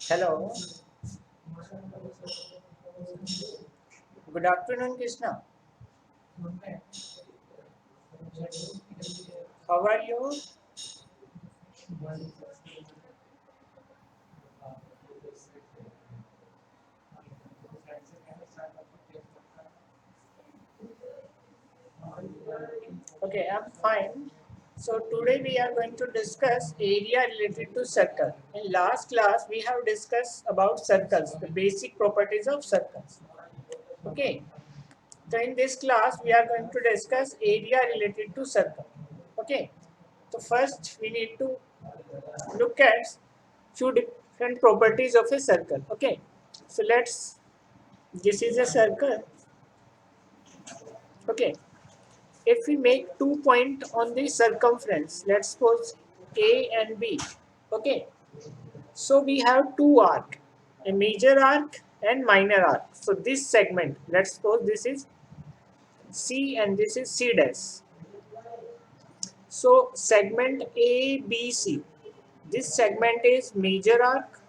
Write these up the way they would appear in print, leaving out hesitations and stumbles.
Hello, good afternoon, Krishna. How are you? Okay, I'm fine. So today we are going to discuss area related to circle. In last class, we have discussed about circles, the basic properties of circles. Okay, so in this class, we are going to discuss area related to circle. Okay, so first we need to look at few different properties of a circle. Okay, so this is a circle. Okay, if we make 2 points on the circumference, let's suppose A and B. Okay, so we have two arc, a major arc and minor arc. So this segment, let's suppose this is C and this is C dash. So segment ABC, this segment is major arc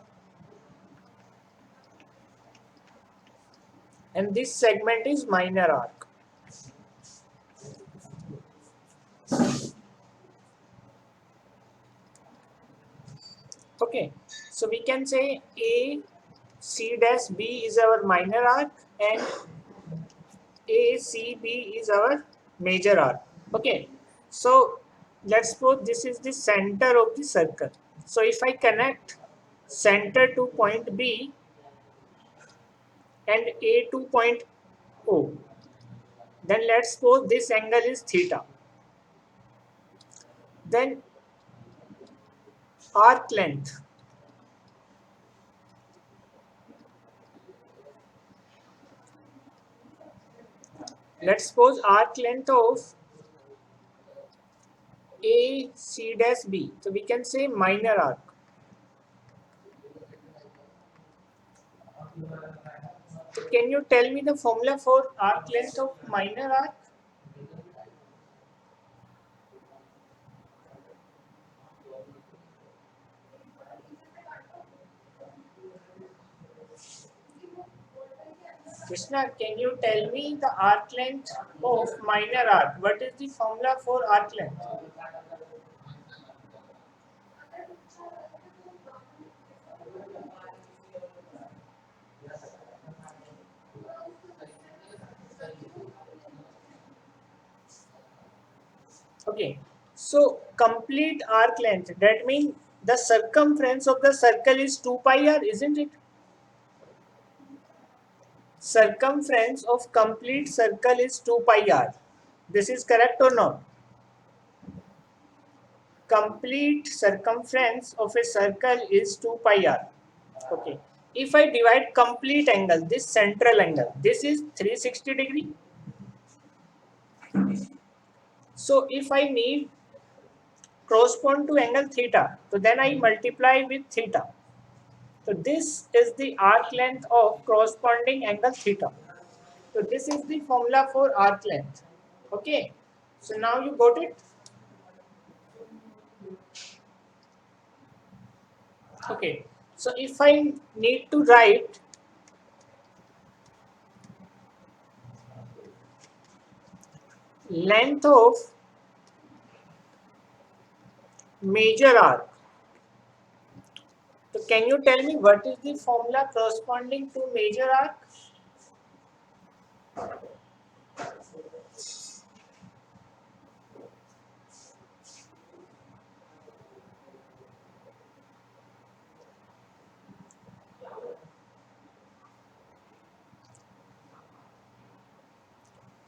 and this segment is minor arc. Okay, so we can say A C dash B is our minor arc and ACB is our major arc. Okay, so let's suppose this is the center of the circle. So if I connect center to point B and A to point O, then let's suppose this angle is theta. Then arc length. Let's suppose arc length of AC dash B. So we can say minor arc. So can you tell me the formula for arc length of minor arc? Krishna, can you tell me the arc length of minor arc? What is the formula for arc length? Okay, so complete arc length, that means the circumference of the circle is 2 pi r, isn't it? Circumference of complete circle is 2 pi r. This is correct or not? Complete circumference of a circle is 2 pi r. Okay. If I divide complete angle, this central angle, this is 360 degree. So if I need correspond to angle theta, so then I multiply with theta. So this is the arc length of corresponding angle theta. So this is the formula for arc length. Okay. So now you got it. Okay. So if I need to write length of major arc, so can you tell me what is the formula corresponding to major arc?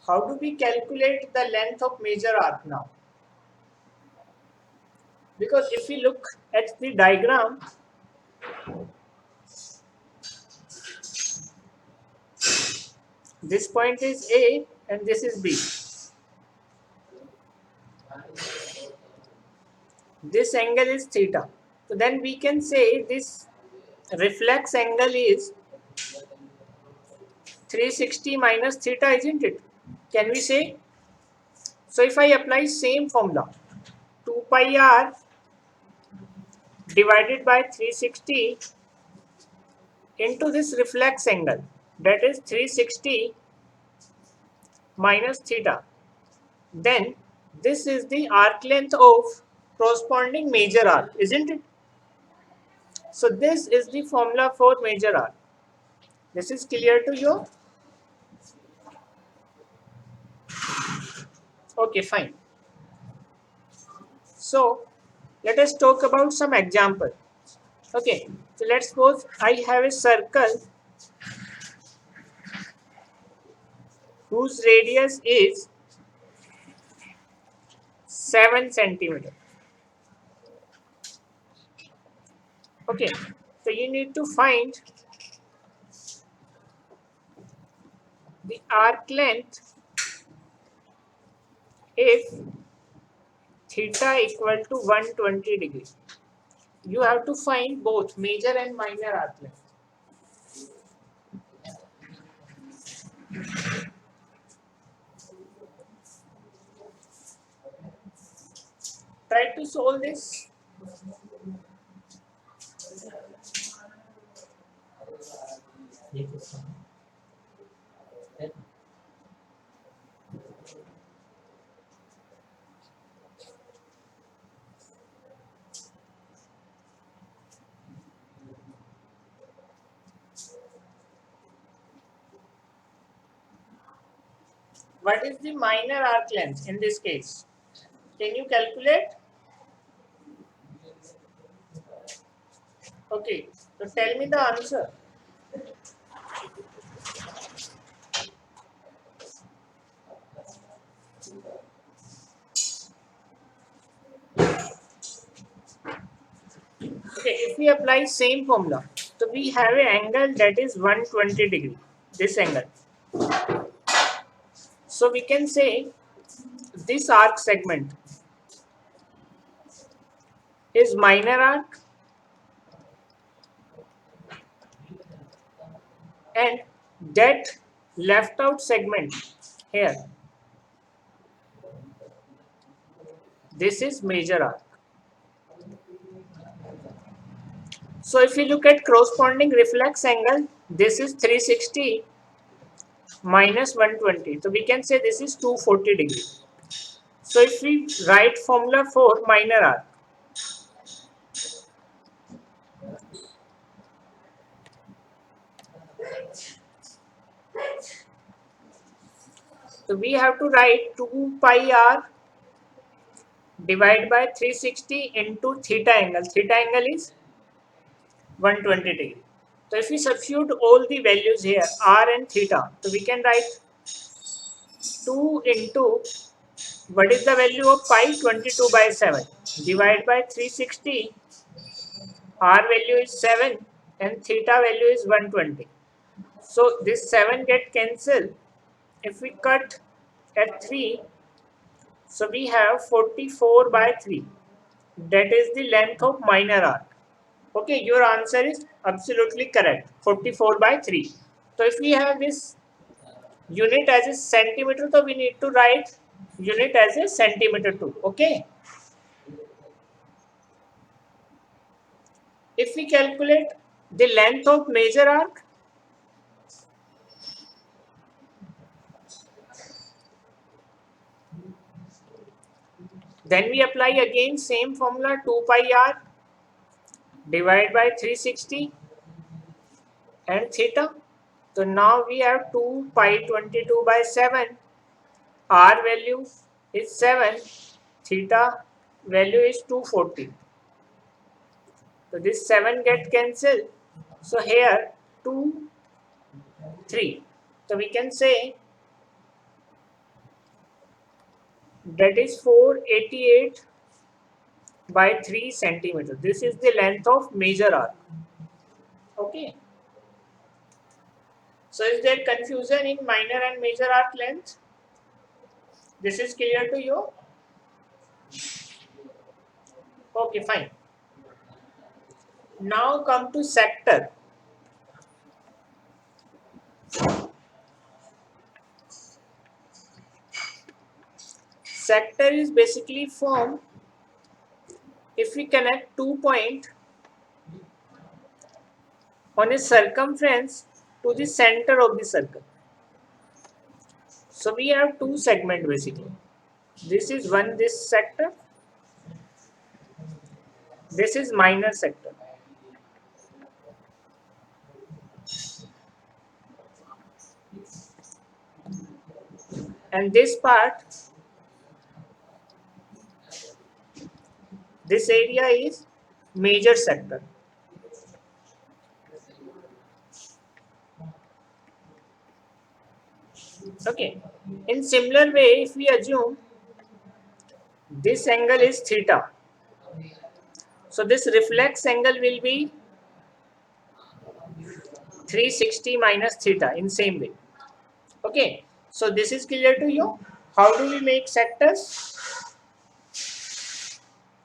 How do we calculate the length of major arc now? Because if we look at the diagram, this point is A and this is B. This angle is theta. So then we can say this reflex angle is 360 minus theta, isn't it? Can we say? So if I apply same formula, 2 pi r divided by 360 into this reflex angle, that is 360 minus theta. Then this is the arc length of corresponding major arc, isn't it? So this is the formula for major arc. This is clear to you? Okay, fine. So let us talk about some example. Okay, so let's suppose I have a circle whose radius is 7 centimeter. Okay, so you need to find the arc length if theta equal to 120 degree. You have to find both major and minor arc length. Try to solve this. What is the minor arc length in this case? Can you calculate? Okay, so tell me the answer. Okay, if we apply same formula, so we have an angle that is 120 degree, this angle. So we can say this arc segment is minor arc and that left out segment here, this is major arc. So if you look at corresponding reflex angle, this is 360 minus 120. So we can say this is 240 degree. So if we write formula for minor arc, so we have to write 2 pi r divided by 360 into theta angle. Theta angle is 120 degree. So if we substitute all the values here, r and theta, so we can write 2 into what is the value of pi? 22 by 7 divided by 360. R value is 7 and theta value is 120. So this 7 get cancelled. If we cut at 3, so we have 44 by 3. That is the length of minor arc. Okay, your answer is absolutely correct. 44 by 3. So if we have this unit as a centimeter, so we need to write unit as a centimeter too. Okay. If we calculate the length of major arc, then we apply again same formula 2 pi r divided by 360 and theta. So now we have 2 pi 22 by 7. R value is 7. Theta value is 240. So this 7 get cancelled. So here 2, 3. So we can say that is 488 by 3 centimeter. This is the length of major arc. Okay. So is there confusion in minor and major arc length? This is clear to you? Okay, fine. Now come to sector. Sector is basically formed if we connect 2 points on a circumference to the center of the circle. So we have two segments basically. This is this sector, this is minor sector. And this part, this area is major sector. Okay. In similar way, if we assume this angle is theta, so this reflex angle will be 360 minus theta in same way. Okay. So this is clear to you. How do we make sectors?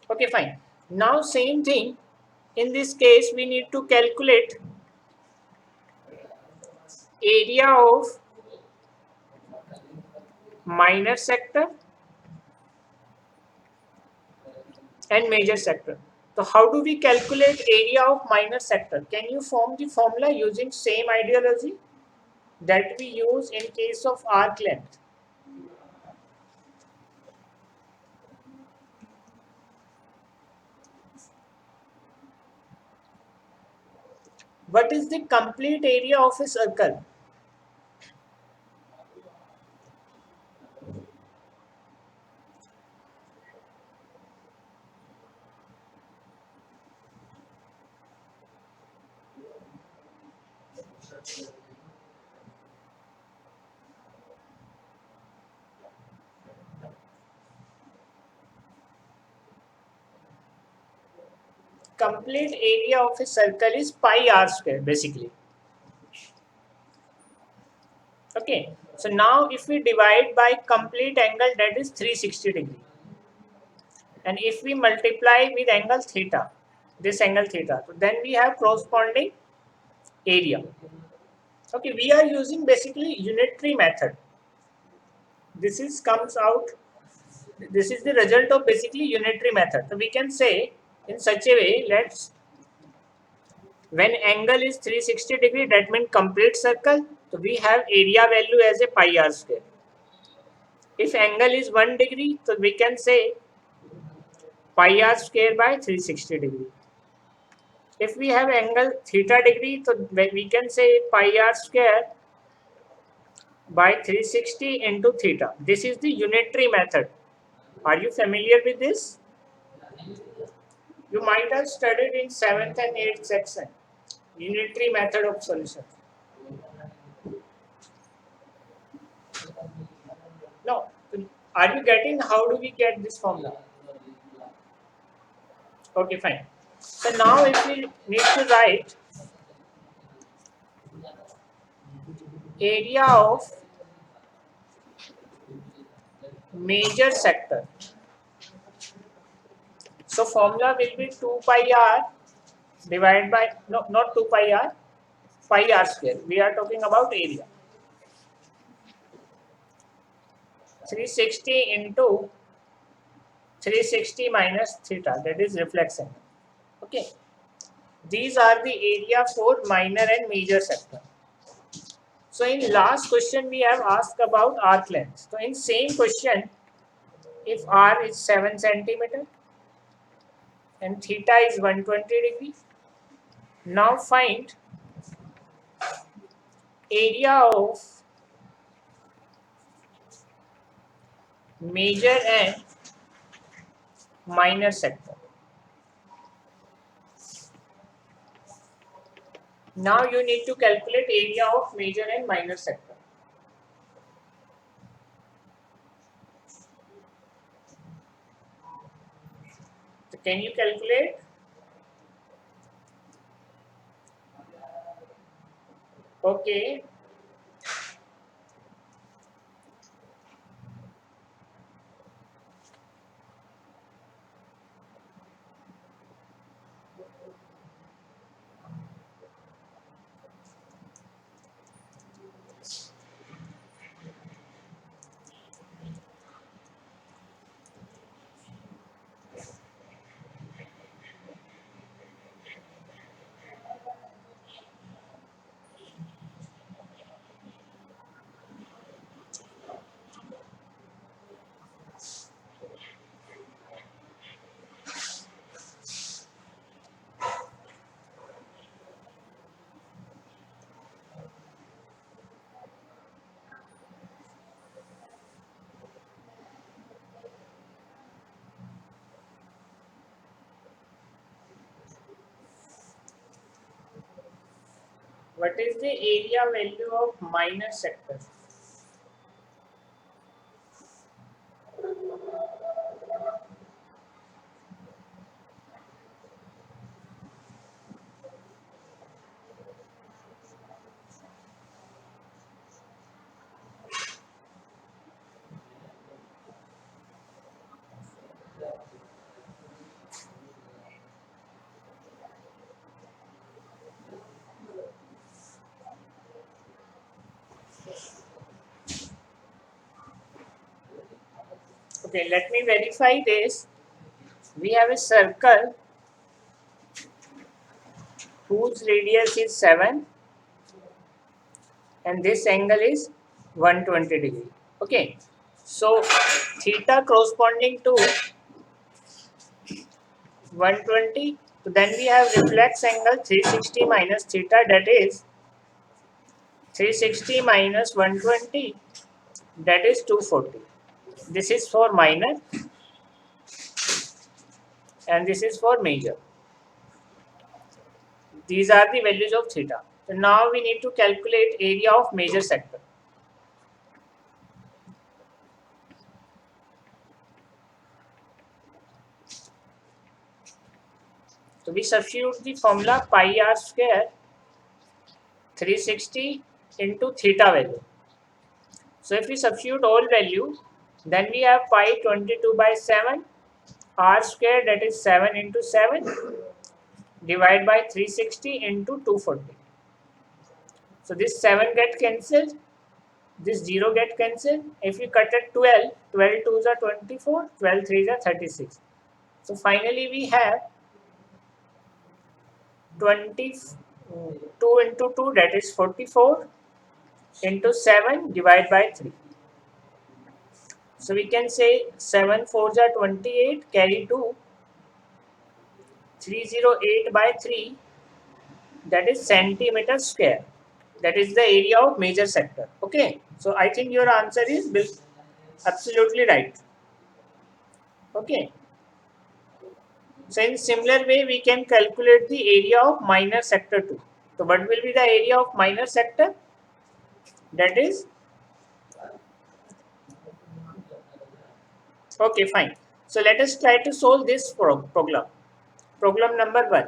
Okay, fine. Now same thing. In this case, we need to calculate area of minor sector and major sector. So how do we calculate area of minor sector? Can you form the formula using same ideology that we use in case of arc length? What is the complete area of a circle? Complete area of a circle is pi r square basically. Okay. So now if we divide by complete angle, that is 360 degree. And if we multiply with angle theta, this angle theta, so then we have corresponding area. Okay, we are using basically unitary method. This is comes out, this is the result of basically unitary method. So we can say in such a way, let's, when angle is 360 degree, that means complete circle. So we have area value as a pi r square. If angle is 1 degree, so we can say pi r square by 360 degree. If we have angle theta degree, so we can say pi r square by 360 into theta. This is the unitary method. Are you familiar with this? You might have studied in 7th and 8th section. Unitary method of solution. No. Are you getting how do we get this formula? Okay, fine. So now if we need to write area of major sector. So formula will be 2 pi r divided by, no, not 2 pi r, pi r square. We are talking about area. 360 into 360 minus theta, that is reflection. Okay. These are the area for minor and major sector. So in last question we have asked about arc length. So in same question, if r is 7 centimeter and theta is 120 degree, now find area of major and minor sector. Now you need to calculate area of major and minor sector. So can you calculate? Okay. What is the area value of minor sector? Okay, let me verify this. We have a circle whose radius is 7 and this angle is 120 degree. Okay, so theta corresponding to 120. So then we have reflex angle 360 minus theta, that is 360 minus 120, that is 240. This is for minor and this is for major. These are the values of theta. So now we need to calculate area of major sector. So we substitute the formula pi r square 360 into theta value. So if we substitute all value, then we have pi 22 by 7 r square, that is 7 into 7 divided by 360 into 240. So this 7 get cancelled, this 0 get cancelled. If we cut at 12, 12 2s are 24, 12 3s are 36. So finally we have 22 into 2, that is 44 into 7 divided by 3. So we can say 7 4s are 28, carry 2, 308 by 3, that is centimeter square. That is the area of major sector. Okay, so I think your answer is absolutely right. Okay, so in similar way we can calculate the area of minor sector too. So what will be the area of minor sector? That is, okay, fine. So let us try to solve this problem. Problem number 1.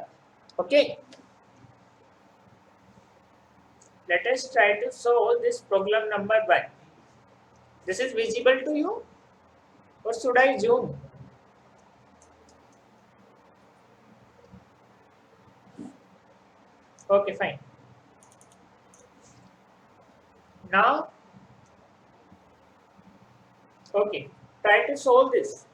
Okay, let us try to solve this problem number 1. This is visible to you, or should I zoom? Okay, fine. Now, okay, try to solve this.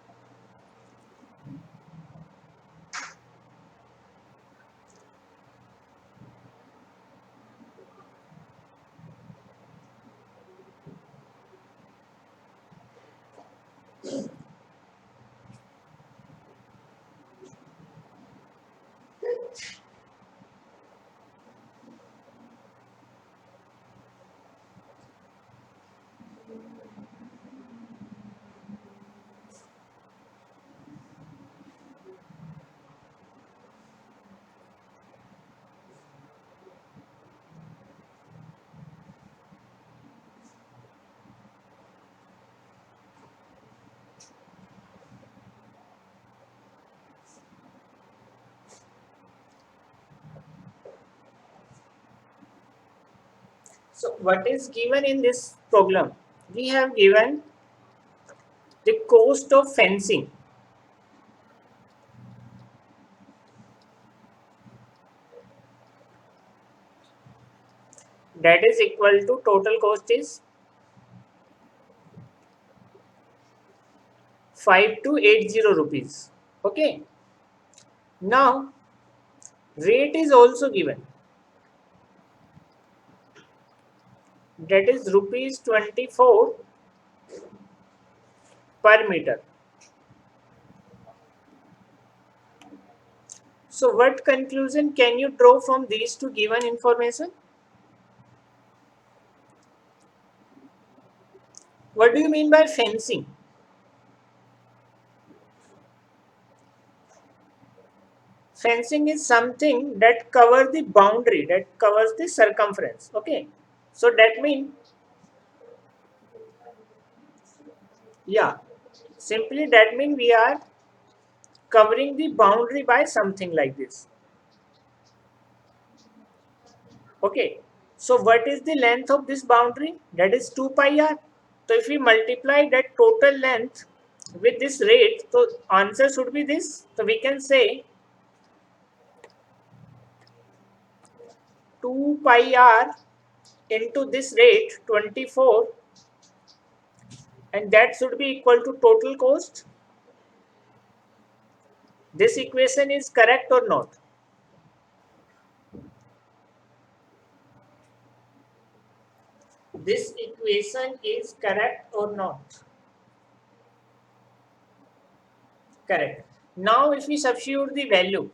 So what is given in this problem? We have given the cost of fencing, that is equal to total cost is 5280 rupees. Okay. Now rate is also given, that is rupees 24 per meter. So what conclusion can you draw from these two given information? What do you mean by fencing? Fencing is something that covers the boundary, that covers the circumference. Okay, so that means, yeah, simply that means we are covering the boundary by something like this. Okay, so what is the length of this boundary? That is 2 pi r. So if we multiply that total length with this rate, so answer should be this. So we can say 2 pi r into this rate 24, and that should be equal to total cost. This equation is correct or not? This equation is correct or not? Correct. Now if we substitute the value,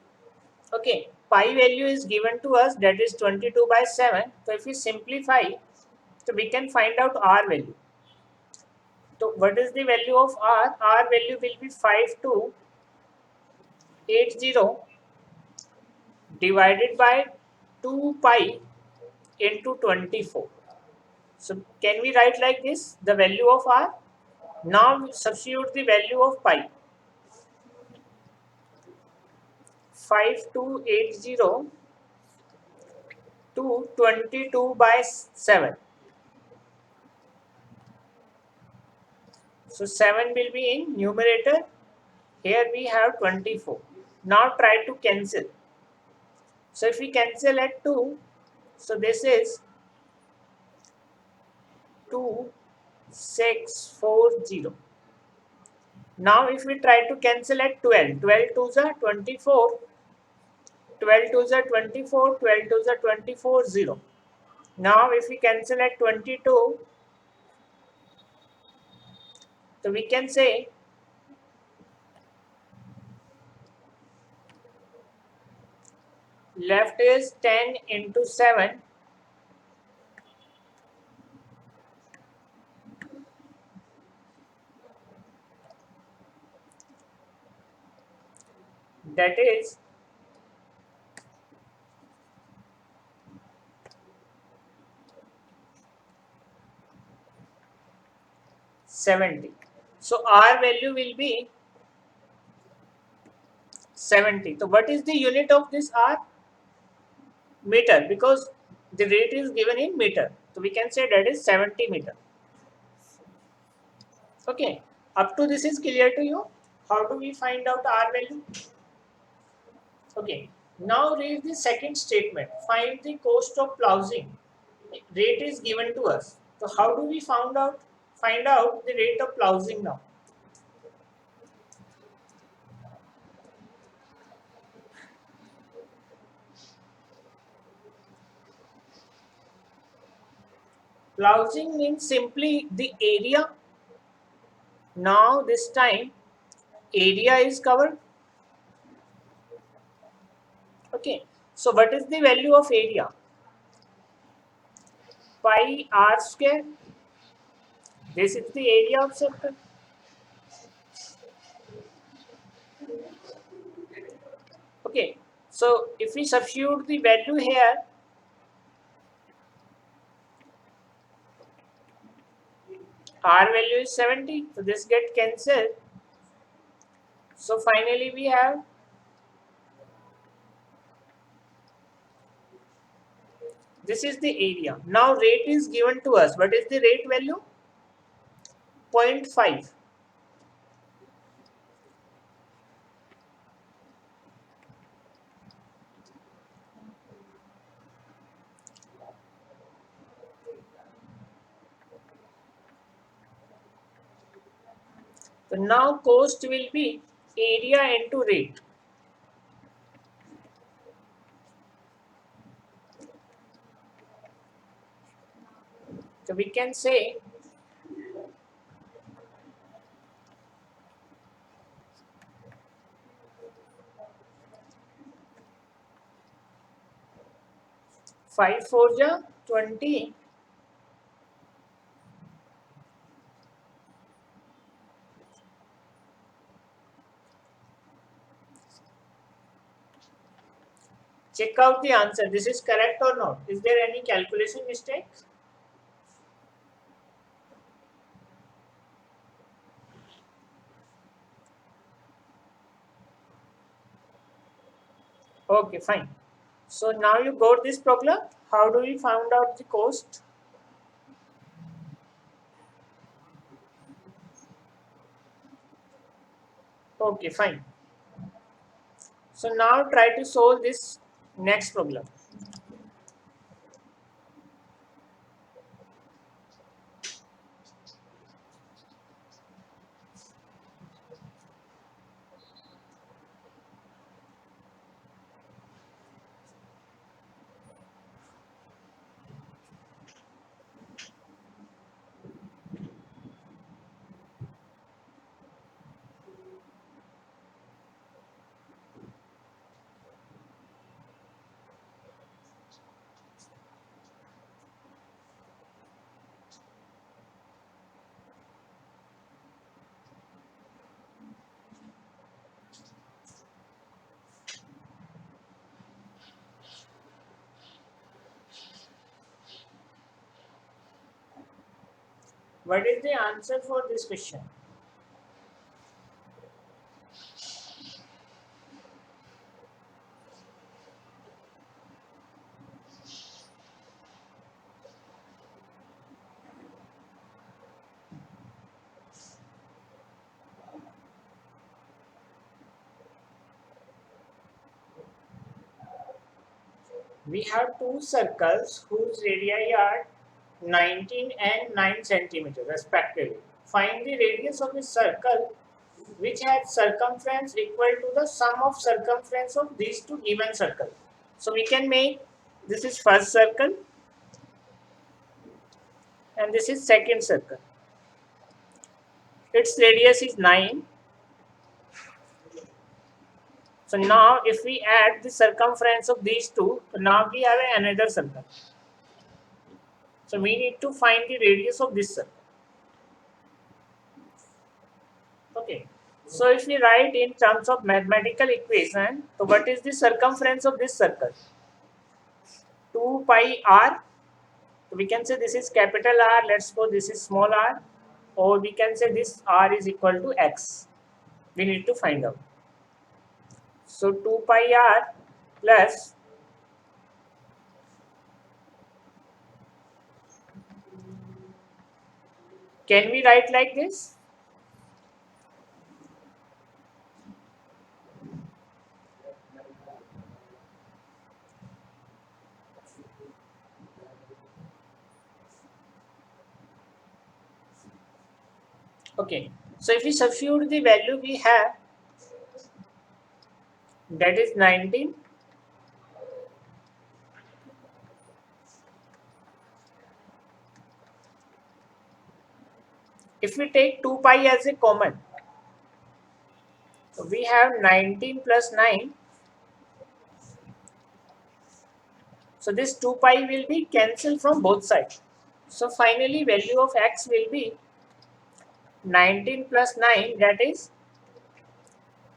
okay, pi value is given to us, that is 22 by 7. So if we simplify, so we can find out r value. So what is the value of r? R value will be 5280 divided by 2 pi into 24. So can we write like this, the value of r? Now substitute the value of pi. 5280 to 22 by 7. So 7 will be in numerator. Here we have 24. Now try to cancel. So if we cancel at 2, so this is 2640. Now if we try to cancel at 12, 12 twos are 24, 12 twos are 24, 12 twos are 24, 0. Now if we cancel at 22, so we can say left is 10 into 7, that is 70. So R value will be 70. So what is the unit of this R? Meter, because the rate is given in meter. So we can say that is 70 meter. Okay. Up to this is clear to you. How do we find out R value? Okay. Now read the second statement. Find the cost of ploughing. Rate is given to us. So how do we find out the rate of ploughing now? Ploughing means simply the area. Now this time area is covered. Okay. So what is the value of area? Pi r square. This is the area of circle. Okay. So if we substitute the value here, r value is 70. So this get cancelled. So finally we have this is the area. Now rate is given to us. What is the rate value? 0.5. So now cost will be area into rate. So we can say 5 4 ja 20. Check out the answer. This is correct or not? Is there any calculation mistake? Okay, fine. So now you got this problem. How do we find out the cost? Okay, fine. So now try to solve this next problem. What is the answer for this question? We have two circles whose radii are 19 and 9 centimeters respectively. Find the radius of a circle which has circumference equal to the sum of circumference of these two given circles. So we can make, this is first circle and this is second circle. Its radius is 9. So now if we add the circumference of these two, now we have another circle. So we need to find the radius of this circle. Okay. So if we write in terms of mathematical equation, so what is the circumference of this circle? 2 pi r. So we can say this is capital R, let's suppose this is small r, or we can say this r is equal to x. We need to find out. So 2 pi r plus, can we write like this? Okay. So if we substitute the value we have, that is 19. If we take 2 pi as a common, so we have 19 plus 9. So this 2 pi will be cancelled from both sides. So finally value of x will be 19 plus 9, that is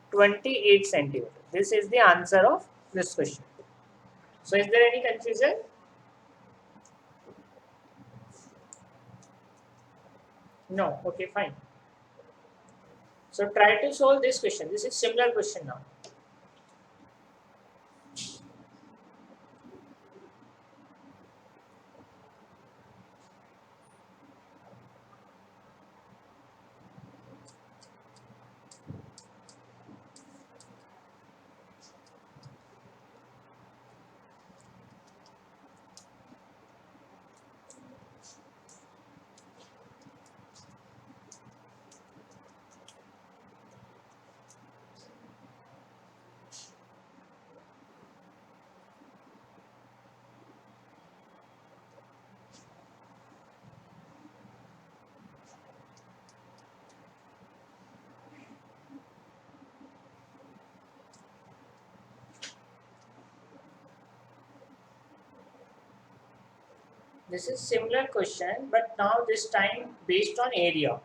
28 centimeters. This is the answer of this question. So is there any confusion? No. Okay, fine. So try to solve this question. This is similar question now. This is similar question, but now this time based on area.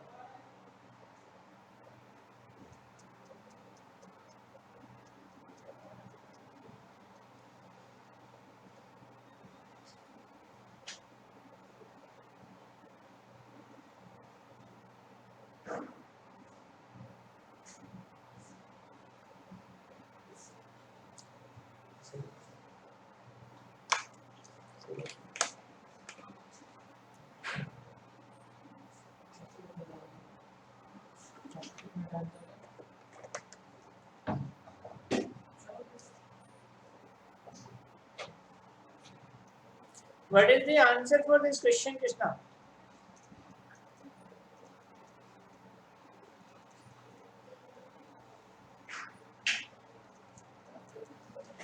What is the answer for this question, Krishna?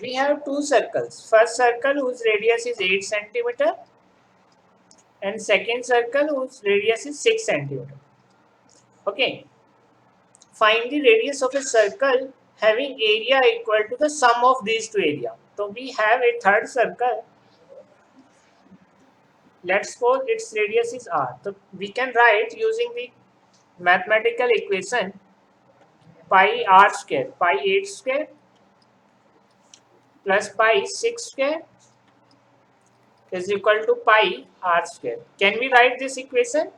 We have two circles. First circle whose radius is 8 centimeter and second circle whose radius is 6 centimeter. Okay. Find the radius of a circle having area equal to the sum of these two area. So we have a third circle. Let's suppose its radius is r. So we can write using the mathematical equation pi r square, pi 8 square plus pi 6 square is equal to pi r square. Can we write this equation?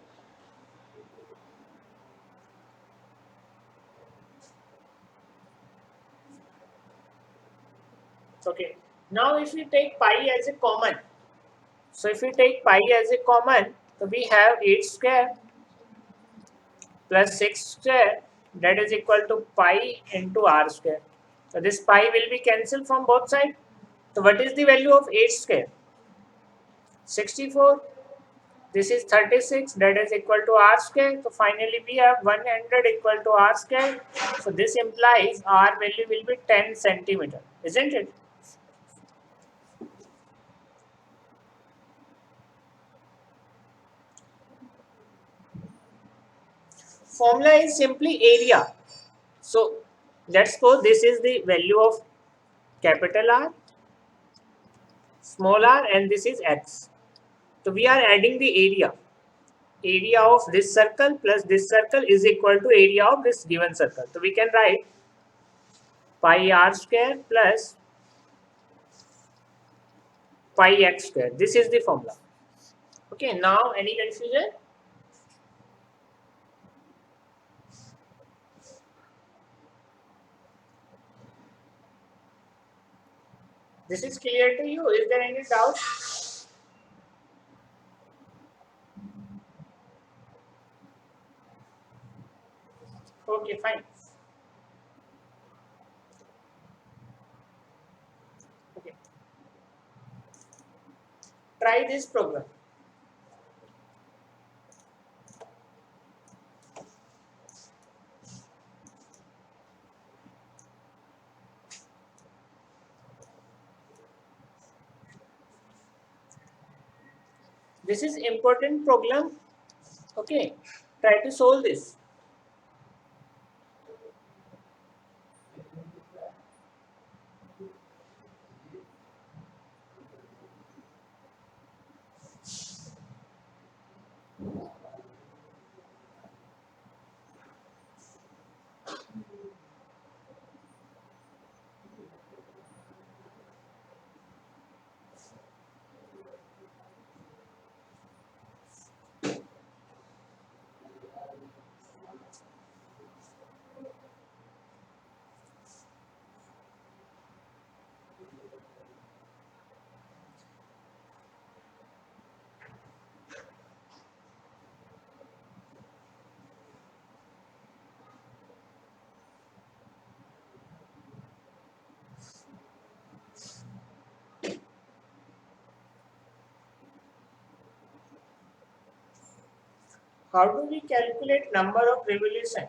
Okay. Now if we take pi as a common, so if we take pi as a common, so we have 8 square plus 6 square, that is equal to pi into r square. So this pi will be cancelled from both sides. So what is the value of 8 square? 64. This is 36, that is equal to r square. So finally we have 100 equal to r square. So this implies r value will be 10 centimeter, isn't it? Formula is simply area. So let's suppose this is the value of capital R, small r, and this is x. So we are adding the area. Area of this circle plus this circle is equal to area of this given circle. So we can write pi r square plus pi x square. This is the formula. Okay, now any confusion? This is clear to you? Is there any doubt? Okay, fine. Okay. Try this program. This is important problem. Okay. Try to solve this. How do we calculate number of revolution?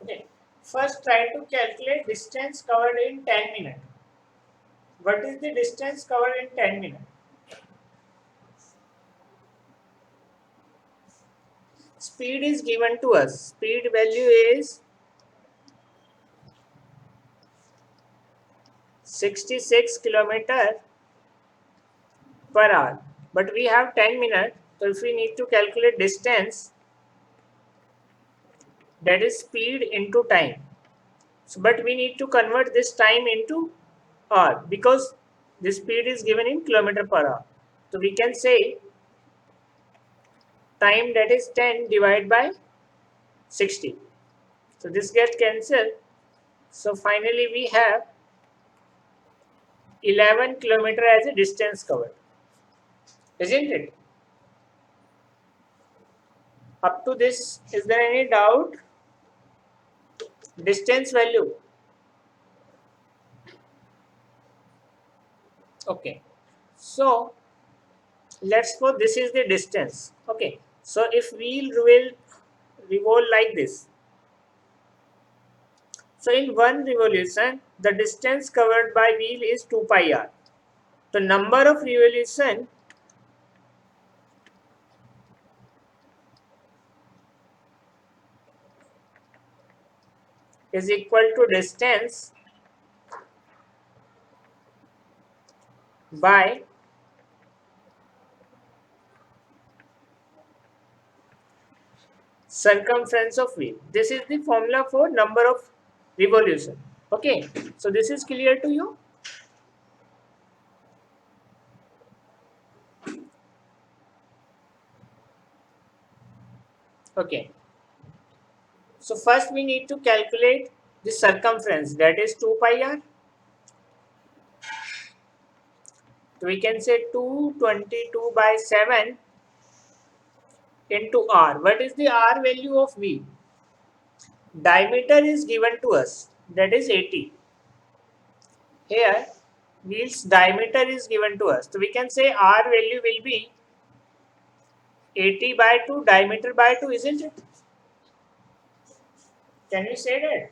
Okay. First, try to calculate distance covered in 10 minutes. What is the distance covered in 10 minutes? Speed is given to us. Speed value is 66 kilometer per hour. But we have 10 minutes. So if we need to calculate distance, that is speed into time. So, but we need to convert this time into hour because the speed is given in kilometer per hour. So we can say time, that is 10 divided by 60. So this gets cancelled. So finally we have 11 kilometer as a distance covered, isn't it? Up to this, is there any doubt? Distance value. Okay. So let's suppose this is the distance. Okay. So if wheel will revolve like this. So in one revolution, the distance covered by wheel is 2 pi r. The number of revolution is equal to distance by circumference of wheel. This is the formula for number of revolution. Okay, so this is clear to you. Okay, so first we need to calculate the circumference, that is 2 pi r. So we can say 222 by 7 into r. What is the r value of wheel? Diameter is given to us, that is 80. Here wheel's diameter is given to us, so we can say r value will be 80 by 2, diameter by 2, isn't it? Can we say that?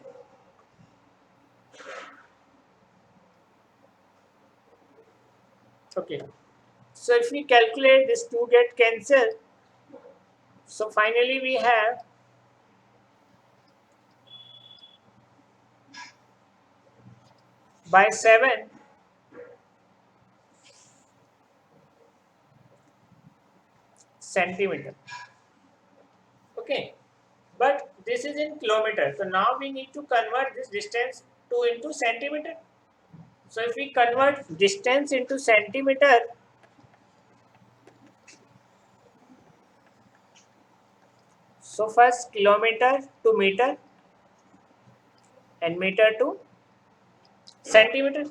Okay. So if we calculate this 2 get cancelled, so finally we have by 7 centimeter. Okay. But this is in kilometer. So now we need to convert this distance to into centimeter. So if we convert distance into centimeter, so first kilometer to meter and meter to centimeter.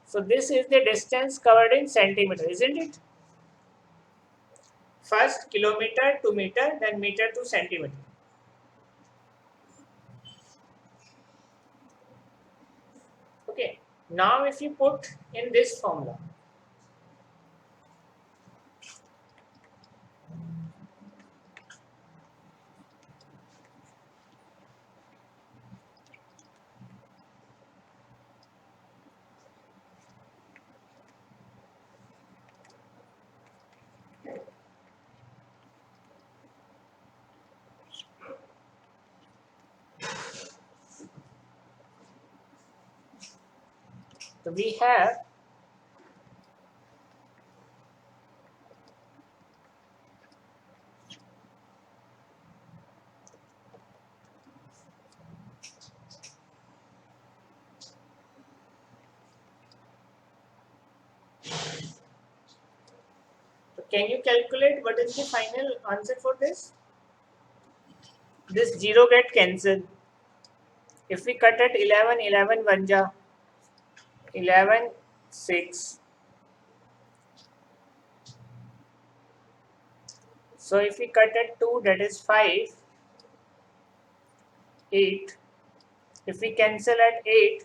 So this is the distance covered in centimeter, isn't it? First kilometer to meter, then meter to centimeter. Okay. Now if you put in this formula, so we have so can you calculate what is the final answer for this? This 0 get cancelled. If we cut at 11, 11 1 ja 11 6. So if we cut at 2, that is 5 8. If we cancel at 8,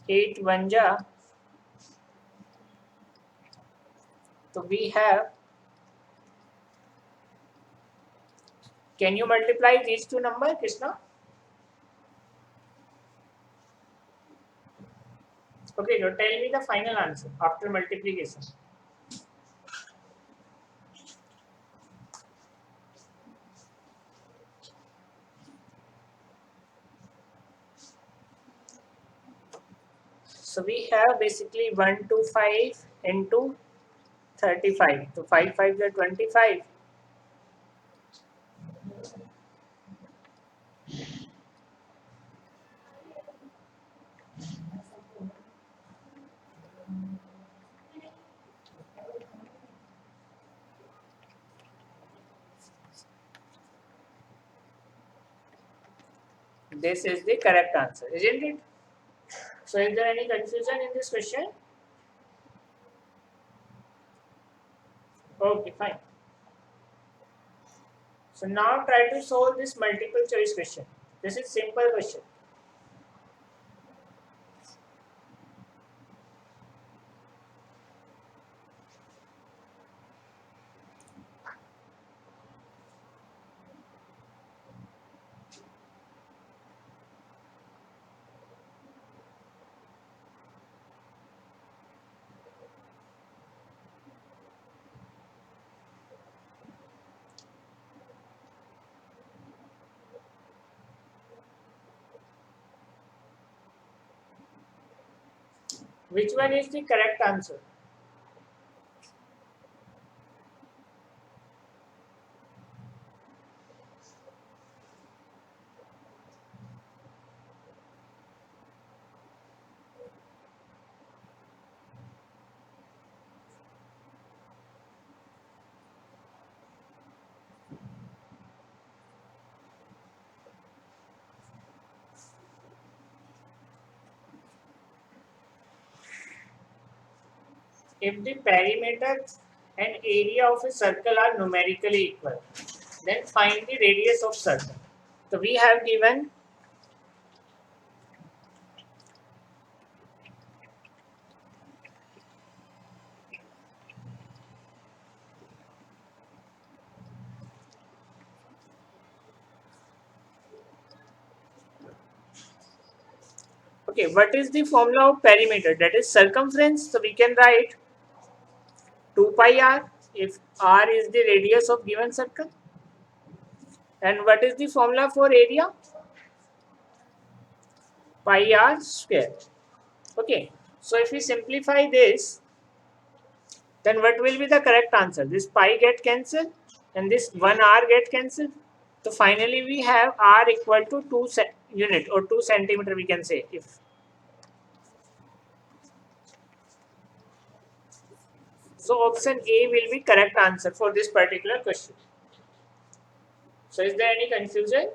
8 1 ja, so we have, can you multiply these two numbers, Krishna? Okay, so tell me the final answer after multiplication. So we have basically 125 into 35. So 5 5 are 25. This is the correct answer, isn't it? So is there any confusion in this question? Okay, fine. So now try to solve this multiple choice question. This is simple question. Which one is the correct answer? If the perimeter and area of a circle are numerically equal, then find the radius of circle. So we have given okay, what is the formula of perimeter? That is circumference. So we can write 2 pi r if r is the radius of given circle. And what is the formula for area? Pi r square. Okay. So if we simplify this, then what will be the correct answer? This pi get cancelled and this 1 r get cancelled. So finally we have r equal to 2 unit or 2 centimeter we can say. If so, option A will be correct answer for this particular question. So is there any confusion?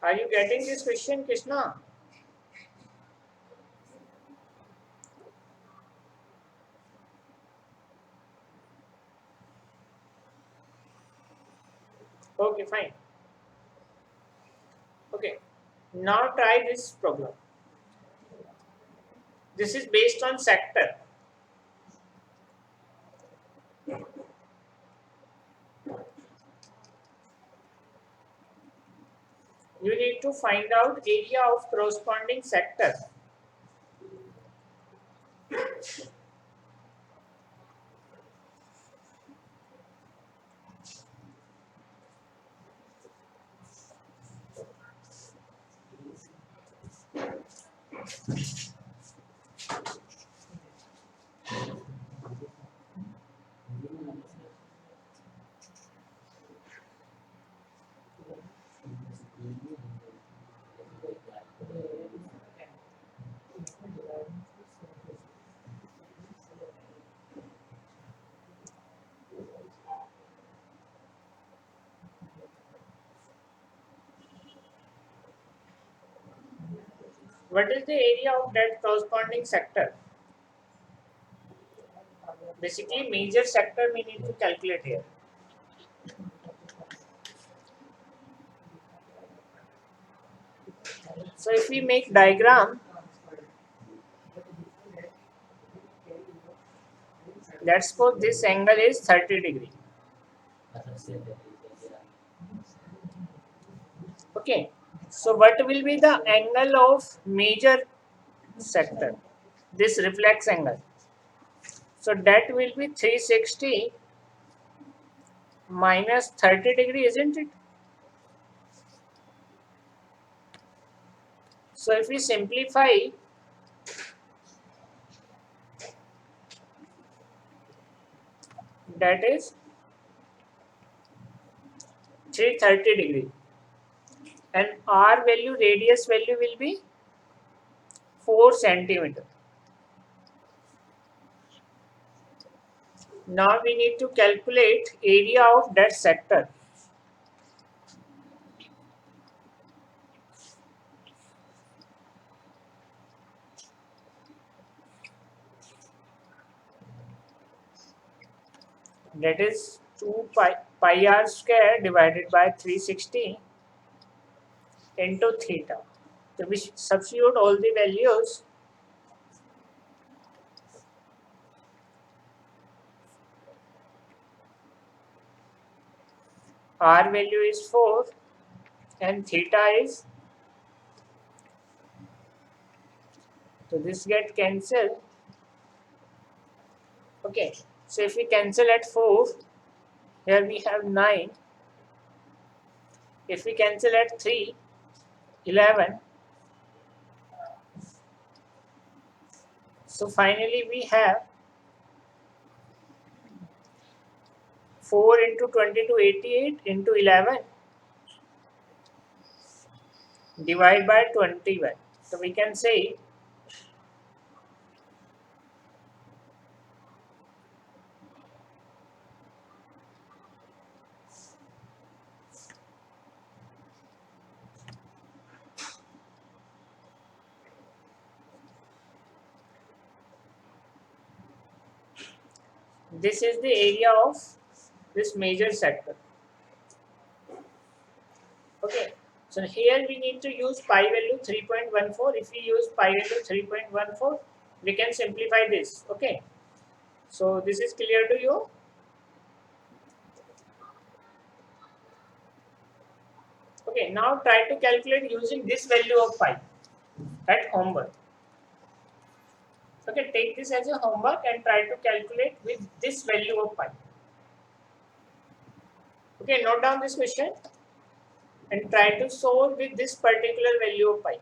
Are you getting this question, Krishna? Okay, fine. Okay. Now try this problem. This is based on sector. You need to find out area of corresponding sector. What is the area of that corresponding sector? Basically, major sector we need to calculate here. So if we make diagram, let's suppose this angle is 30 degree. Okay. So what will be the angle of major sector? This reflex angle. So that will be 360 minus 30 degree, isn't it? So if we simplify, that is 330 degree. And R value, radius value will be 4 centimeter. Now we need to calculate area of that sector. that is 2 pi r square divided by 360 into theta. So we substitute all the values. R value is 4 and theta is, so this get cancelled. Okay, so if we cancel at 4, here we have 9. If we cancel at 3, 11. So finally we have 4 into 22, 88 into 11 divide by 21. So we can say this is the area of this major sector. Okay, so here we need to use pi value 3.14. If we use pi value 3.14, we can simplify this. Okay, so this is clear to you. Okay, now try to calculate using this value of pi at homework. Okay, take this as a homework and try to calculate with this value of pi. Okay, note down this question and try to solve with this particular value of pi.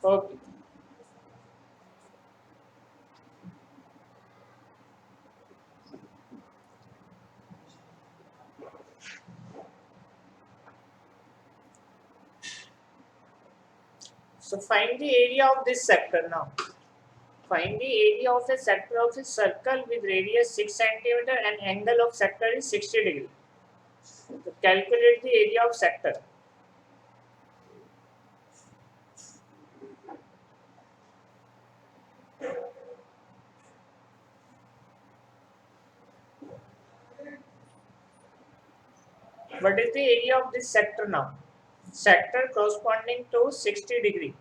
Okay. So find the area of this sector now. Find the area of a sector of a circle with radius 6 cm and angle of sector is 60 degree. So calculate the area of sector. What is the area of this sector now? Sector corresponding to 60 degree.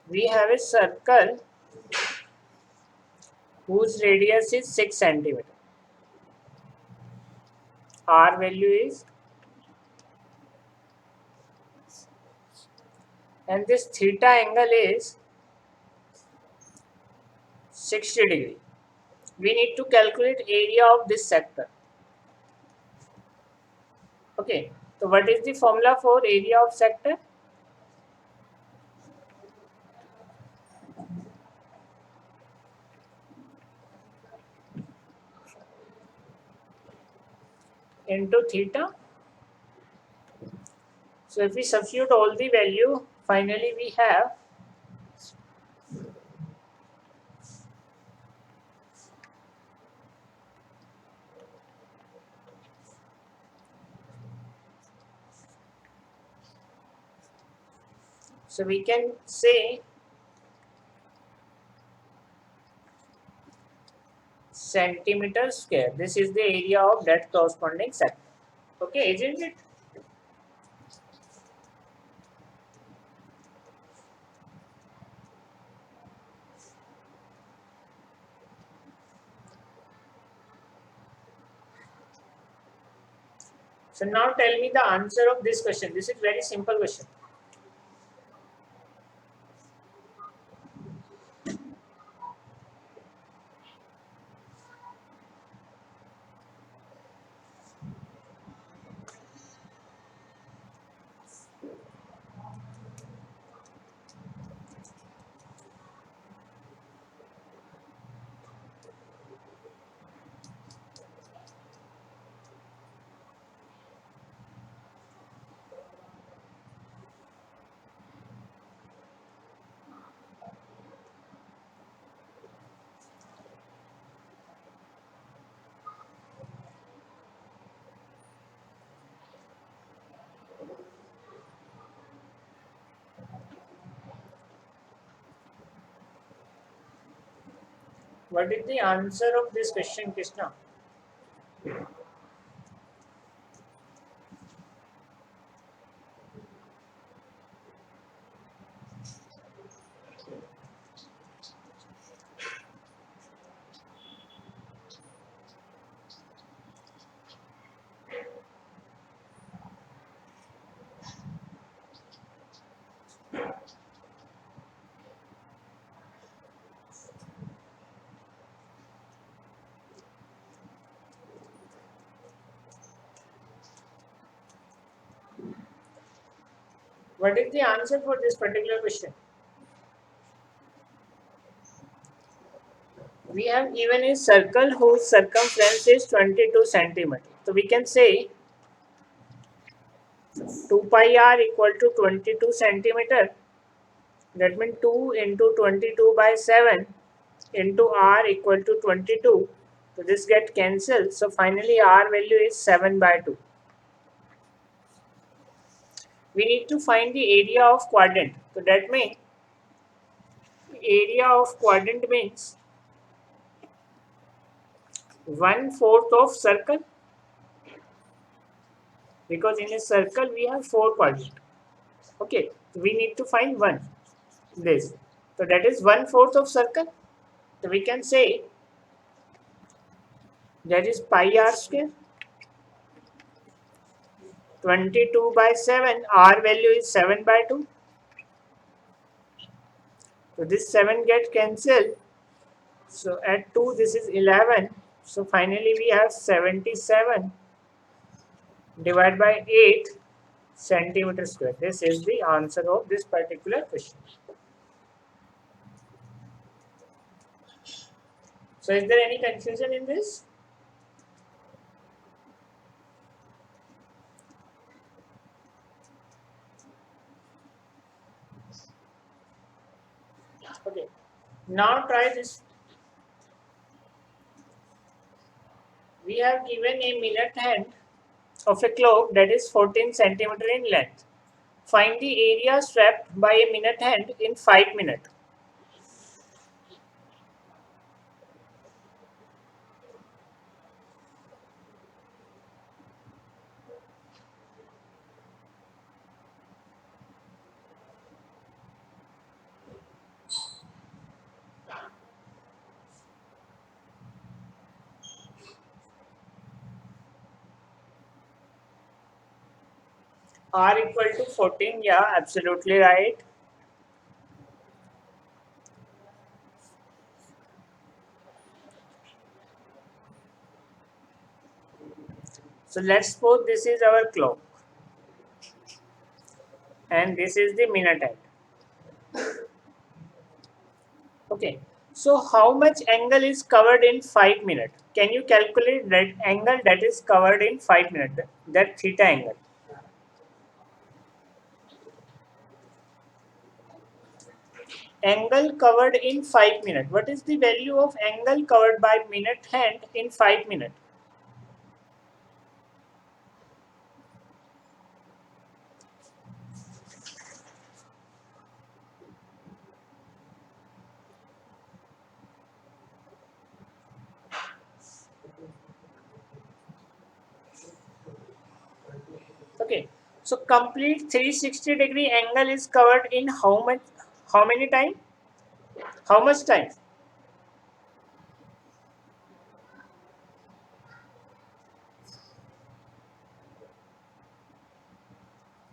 We have a circle whose radius is 6 cm. R value is, and this theta angle is 60 degree. We need to calculate area of this sector. Okay, so what is the formula for area of sector? Into theta. So if we substitute all the value, finally we have so we can say centimeter square. This is the area of that corresponding sector. Okay, isn't it? So now tell me the answer of this question. This is very simple question. What is the answer of this question, Krishna? What is the answer for this particular question? We have given a circle whose circumference is 22 centimeters. So we can say 2 pi r equal to 22 centimeter. That means 2 into 22 by 7 into r equal to 22. So this get cancelled. So finally r value is 7 by 2. We need to find the area of quadrant. So that means area of quadrant means 1/4 of circle, because in a circle we have 4 quadrants. Okay, so we need to find one. This. So that is 1/4 of circle. So we can say that is pi r square. 22 by 7, r value is 7 by 2. So this 7 get cancelled. So at 2 this is 11. So finally we have 77 divided by 8 centimeter square. This is the answer of this particular question. So is there any confusion in this? Okay. Now try this. We have given a minute hand of a clock that is 14 centimeter in length. Find the area swept by a minute hand in 5 minutes. R equal to 14, yeah, absolutely right. So let's suppose this is our clock and this is the minute hand. Okay, so how much angle is covered in 5 minutes? Can you calculate that angle that is covered in 5 minutes, that theta angle? Angle covered in 5 minutes. What is the value of angle covered by minute hand in 5 minutes? Okay, so complete 360-degree angle is covered in how much? How many time? How much time?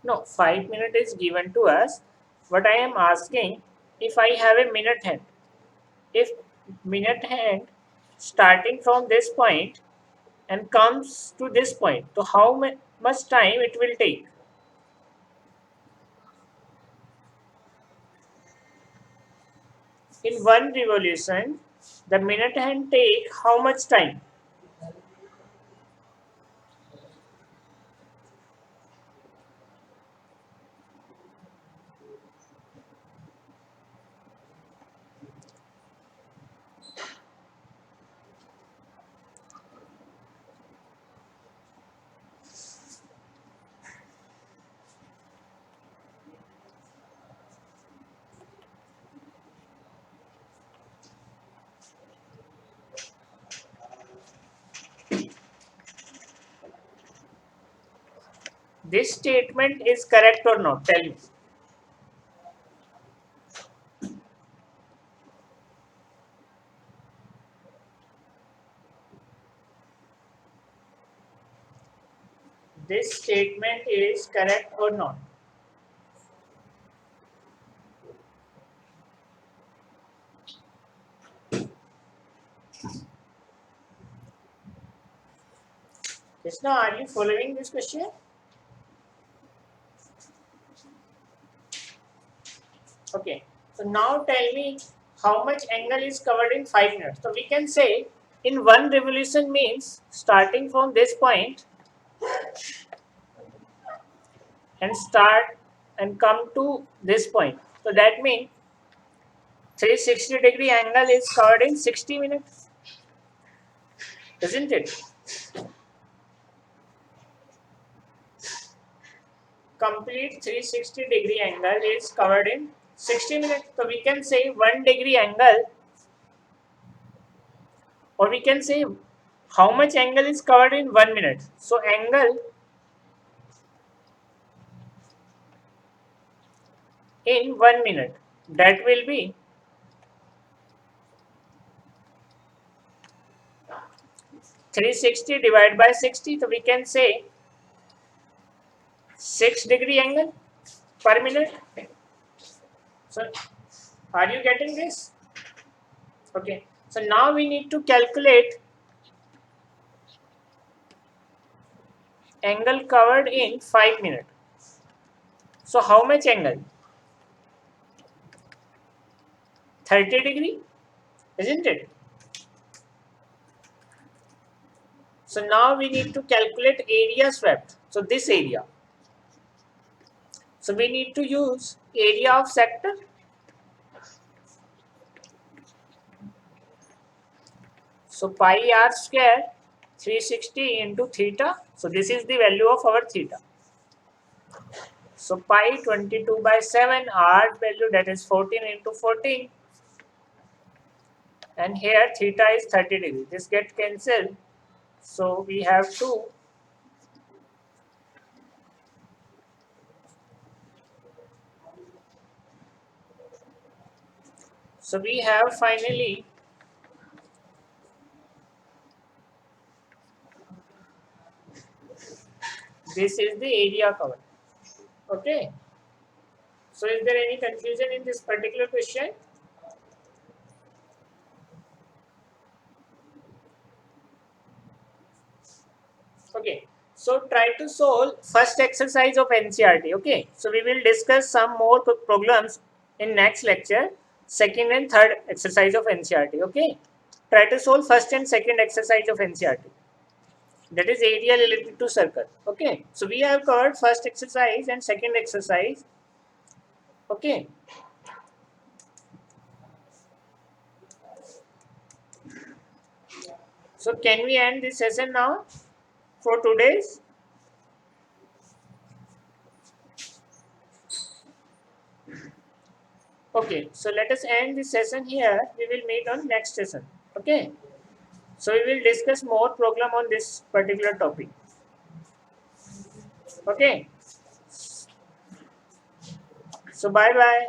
No, 5 minutes is given to us. What I am asking, if I have a minute hand, if minute hand starting from this point and comes to this point, so how much time it will take? In one revolution, the minute hand take how much time? This statement is correct or not? Tell me. This statement is correct or not? Krishna, are you following this question? Okay. So now tell me how much angle is covered in 5 minutes. So we can say in one revolution means starting from this point and start and come to this point. So that means 360-degree angle is covered in 60 minutes, isn't it? Complete 360-degree angle is covered in 60 minutes. So we can say 1 degree angle, or we can say how much angle is covered in 1 minute. So angle in 1 minute, that will be 360 divided by 60. So we can say 6 degree angle per minute. So are you getting this? Okay. So now we need to calculate angle covered in 5 minutes. So how much angle? 30 degree, isn't it? So now we need to calculate area swept. So this area. So we need to use area of sector. So pi r square 360 into theta. So this is the value of our theta. So pi 22 by 7, r value, that is 14 into 14. And here theta is 30 degree. This gets cancelled. So we have 2. So we have finally this is the area covered. Okay. So is there any confusion in this particular question? Okay. So try to solve first exercise of NCERT. Okay. So we will discuss some more problems in next lecture. Second and third exercise of NCERT. Okay. Try to solve first and second exercise of NCERT. That is area related to circle. Okay. So we have covered first exercise and second exercise. Okay. So can we end this session now for today's? Okay, so let us end this session here. We will meet on next session. Okay. So we will discuss more program on this particular topic. Okay. So bye bye.